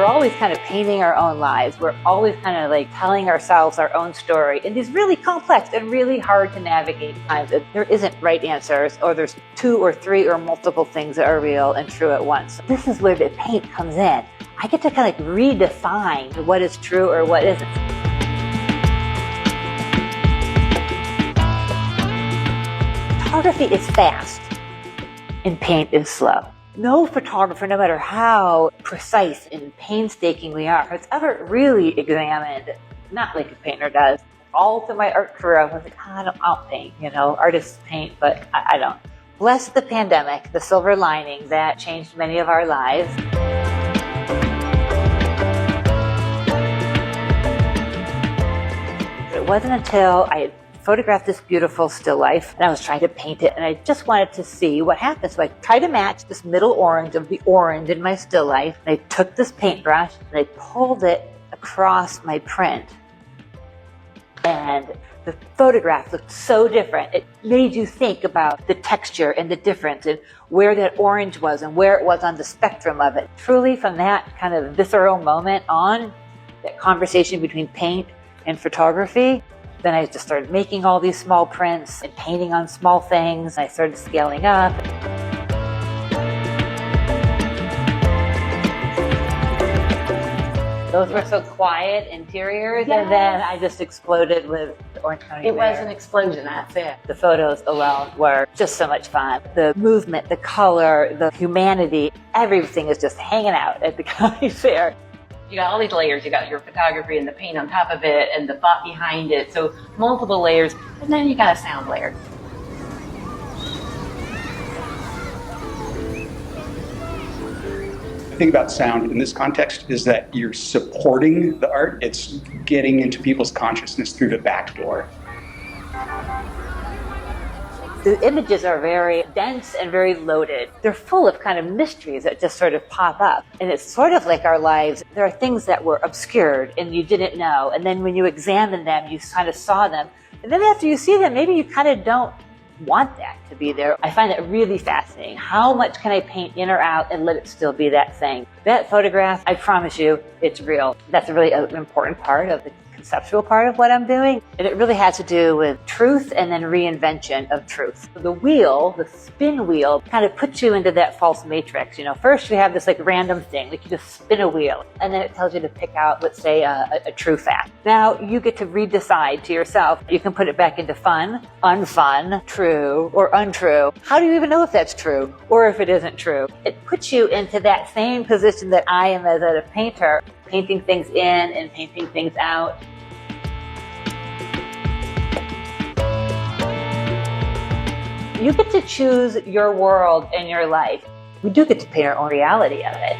We're always kind of painting our own lives. We're always kind of like telling ourselves our own story in these really complex and really hard to navigate times. There isn't right answers, or there's 2 or 3 or multiple things that are real and true at once. This is where the paint comes in. I get to kind of like redefine what is true or what isn't. Photography is fast and paint is slow. No photographer, no matter how precise and painstaking we are, has ever really examined, not like a painter does. All through my art career, I was like, I don't paint, artists paint, but I don't. Bless the pandemic, the silver lining that changed many of our lives. It wasn't until I had photographed this beautiful still life and I was trying to paint it, and I just wanted to see what happened. So I tried to match this middle orange of the orange in my still life, and I took this paintbrush and I pulled it across my print, and the photograph looked so different. It made you think about the texture and the difference and where that orange was and where it was on the spectrum of it. Truly, from that kind of visceral moment on, that conversation between paint and photography, then I just started making all these small prints and painting on small things. I started scaling up. Those were so quiet interiors, yes. And then I just exploded with orange county. It was an explosion, that's it. The photos alone were just so much fun. The movement, the color, the humanity, everything is just hanging out at the county fair. You got all these layers. You got your photography and the paint on top of it and the thought behind it. So multiple layers. And then you got a sound layer. The thing about sound in this context is that you're supporting the art. It's getting into people's consciousness through the back door. The images are very dense and very loaded. They're full of kind of mysteries that just sort of pop up. And it's sort of like our lives. There are things that were obscured and you didn't know. And then when you examine them, you kind of saw them. And then after you see them, maybe you kind of don't want that to be there. I find that really fascinating. How much can I paint in or out and let it still be that thing? That photograph, I promise you, it's real. That's a really important part of the conceptual part of what I'm doing. And it really has to do with truth and then reinvention of truth. The wheel, the spin wheel, kind of puts you into that false matrix. First you have this like random thing, like you just spin a wheel, and then it tells you to pick out, let's say, a true fact. Now you get to redecide to yourself. You can put it back into fun, unfun, true, or untrue. How do you even know if that's true or if it isn't true? It puts you into that same position that I am as a painter, painting things in and painting things out. You get to choose your world and your life. We do get to paint our own reality of it.